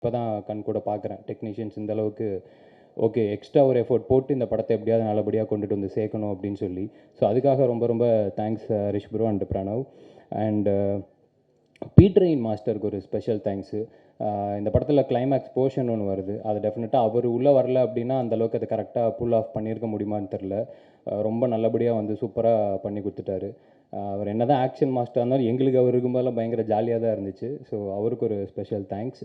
இப்போ தான் கண் கூட பார்க்குறேன் டெக்னீஷியன்ஸ் இந்த அளவுக்கு ஓகே எக்ஸ்ட்ரா ஒரு எஃபோர்ட் போட்டு இந்த படத்தை எப்படியாவது நல்லபடியாக கொண்டுட்டு வந்து சேர்க்கணும் அப்படின்னு சொல்லி. ஸோ அதுக்காக ரொம்ப ரொம்ப thanks Rish bro and Pranav. And பீட்ரெயின் மாஸ்டருக்கு ஒரு ஸ்பெஷல் தேங்க்ஸு. இந்த படத்தில் கிளைமேக்ஸ் போர்ஷன் ஒன்று வருது, அது டெஃபினட்டாக அவர் உள்ளே வரல அப்படின்னா அந்தளவுக்கு அதை கரெக்டாக புல் ஆஃப் பண்ணியிருக்க முடியுமான்னு தெரில. ரொம்ப நல்லபடியாக வந்து சூப்பராக பண்ணி கொடுத்துட்டாரு. அவர் என்ன தான் ஆக்ஷன் மாஸ்டராக இருந்தாலும் எங்களுக்கு அவர் இருக்கும்போதெல்லாம் பயங்கர ஜாலியாக தான் இருந்துச்சு. ஸோ அவருக்கு ஒரு ஸ்பெஷல் தேங்க்ஸ்.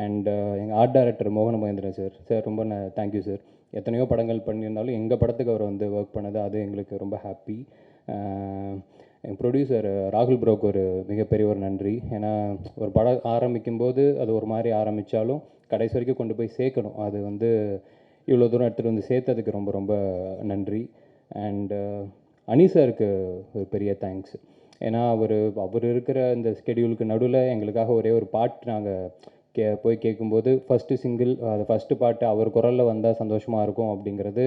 அண்ட் எங்கள் ஆர்ட் டைரக்டர் மோகன மகேந்திரன் சார் ரொம்ப தேங்க்யூ சார். எத்தனையோ படங்கள் பண்ணியிருந்தாலும் எங்கள் படத்துக்கு அவர் வந்து ஒர்க் பண்ணது அது எங்களுக்கு ரொம்ப ஹாப்பி. எங்கள் ப்ரொடியூசர் ராகுல் ப்ரோக்கு ஒரு மிகப்பெரிய ஒரு நன்றி. ஏன்னா ஒரு படம் ஆரம்பிக்கும்போது அது ஒரு மாதிரி ஆரம்பித்தாலும் கடைசி வரைக்கும் கொண்டு போய் சேர்க்கணும். அது வந்து இவ்வளோ தூரம் எடுத்துகிட்டு வந்து சேர்த்ததுக்கு ரொம்ப ரொம்ப நன்றி. அண்டு அனி சாருக்கு ஒரு பெரிய தேங்க்ஸ். ஏன்னா அவர் இருக்கிற இந்த ஸ்கெடியூலுக்கு நடுவில் எங்களுக்காக ஒரே ஒரு பாட்டு நாங்கள் போய் கேட்கும்போது ஃபஸ்ட்டு சிங்கிள் அது ஃபஸ்ட்டு பாட்டு அவர் குரலில் வந்தால் சந்தோஷமாக இருக்கும் அப்படிங்கிறது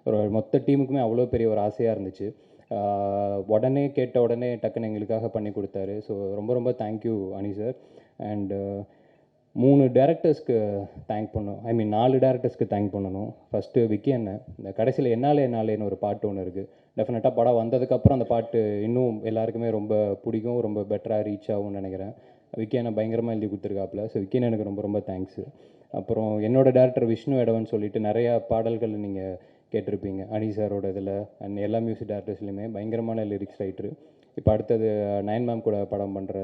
ஒரு மொத்த டீமுக்குமே அவ்வளோ பெரிய ஒரு ஆசையாக இருந்துச்சு. உடனே கேட்ட உடனே டக்குன்னு எங்களுக்காக பண்ணி கொடுத்தாரு. ஸோ ரொம்ப ரொம்ப தேங்க்யூ அனி சார். அண்டு 3 டேரக்டர்ஸ்க்கு தேங்க் பண்ணணும், 4 டேரக்டர்ஸ்க்கு தேங்க் பண்ணணும். ஃபஸ்ட்டு விக்கி அண்ணன். இந்த கடைசியில் என்னாலேன்னு ஒரு பாட்டு ஒன்று இருக்குது. டெஃபினட்டாக படம் வந்ததுக்கப்புறம் அந்த பாட்டு இன்னும் எல்லாருக்குமே ரொம்ப பிடிக்கும், ரொம்ப பெட்டராக ரீச் ஆகும்னு நினைக்கிறேன். விக்கி அண்ணன் பயங்கரமாக எழுதி கொடுத்துருக்காப்புல. ஸோ விக்கி அண்ணனுக்கு ரொம்ப ரொம்ப தேங்க்ஸு. அப்புறம் என்னோடய டேரக்டர் விஷ்ணு எடவன் சொல்லிட்டு நிறையா பாடல்கள் நீங்கள் கேட்டிருப்பீங்க அனி சாரோட இதில் அண்ட் எல்லா மியூசிக் டேரக்டர்ஸ்லையுமே பயங்கரமான லிரிக்ஸ் ரைட்டரு. இப்போ அடுத்தது நயன் மேம் கூட படம் பண்ணுற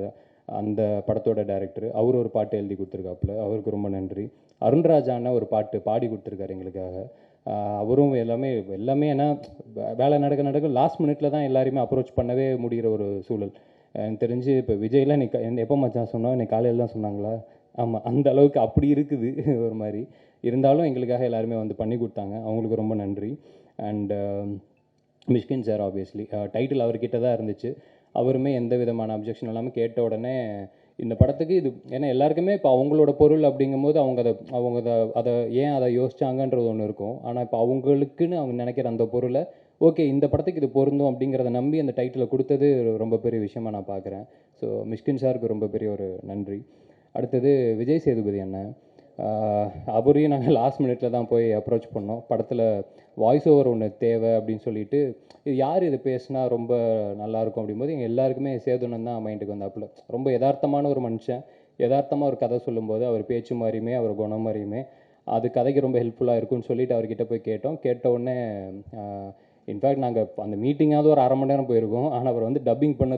அந்த படத்தோட டைரக்டர் அவர் ஒரு பாட்டு எழுதி கொடுத்துருக்காப்புல, அவருக்கு ரொம்ப நன்றி. அருண்ராஜான ஒரு பாட்டு பாடி கொடுத்துருக்காரு எங்களுக்காக. அவரும் எல்லாமே ஏன்னா வேலை நடக்க லாஸ்ட் மினிட்ல தான் எல்லாரையுமே அப்ரோச் பண்ணவே முடிகிற ஒரு சூழல். எனக்கு தெரிஞ்சு இப்போ விஜய்லாம் எப்போ மச்சான் சொன்னோம், இன்னைக்கு காலையில் தான் சொன்னாங்களா? ஆமாம், அந்த அளவுக்கு அப்படி இருக்குது ஒரு மாதிரி. இருந்தாலும் எங்களுக்காக எல்லாருமே வந்து பண்ணி கொடுத்தாங்க, அவங்களுக்கு ரொம்ப நன்றி. And Mysskin sir obviously title அவர்கிட்ட தான் இருந்துச்சு. அவருமே எந்த விதமான அப்ஜெக்ஷன் இல்லாமல் கேட்ட உடனே இந்த படத்துக்கு இது ஏன்னா எல்லாருக்குமே இப்போ அவங்களோட பொருள் அப்படிங்கும்போது அதை ஏன் அதை யோசிச்சாங்கன்றது ஒன்று இருக்கும். ஆனால் இப்போ அவங்களுக்குன்னு அவங்க நினைக்கிற அந்த பொருளை ஓகே இந்த படத்துக்கு இது பொருந்தும் அப்படிங்கிறத நம்பி அந்த டைட்டிலை கொடுத்தது ரொம்ப பெரிய விஷயமா நான் பார்க்குறேன். ஸோ மிஷ்கின் சாருக்கு ரொம்ப பெரிய ஒரு நன்றி. அடுத்தது விஜய் சேதுபதி அண்ணன். அவரையும் நாங்கள் லாஸ்ட் மினிட்ல தான் போய் அப்ரோச் பண்ணோம். படத்தில் வாய்ஸ் ஓவர் ஒன்று தேவை அப்படின்னு சொல்லிட்டு, இது யார் இது பேசினா ரொம்ப நல்லாயிருக்கும் அப்படிங்கும்போது எங்கள் எல்லாருக்குமே சேதுனன் தான் மைண்டுக்கு வந்தாப்புல. ரொம்ப யதார்த்தமான ஒரு மனுஷன், யதார்த்தமாக ஒரு கதை சொல்லும்போது அவர் பேச்சு மாதிரியுமே அவர் குணம் மாதிரியுமே அது கதைக்கு ரொம்ப ஹெல்ப்ஃபுல்லாக இருக்கும்னு சொல்லிட்டு அவர்கிட்ட போய் கேட்டோம். கேட்ட உடனே இன்ஃபேக்ட் நாங்கள் அந்த மீட்டிங்காவது ஒரு 1/2 மணி நேரம் போயிருக்கோம். ஆனால் அவர் வந்து டப்பிங் பண்ண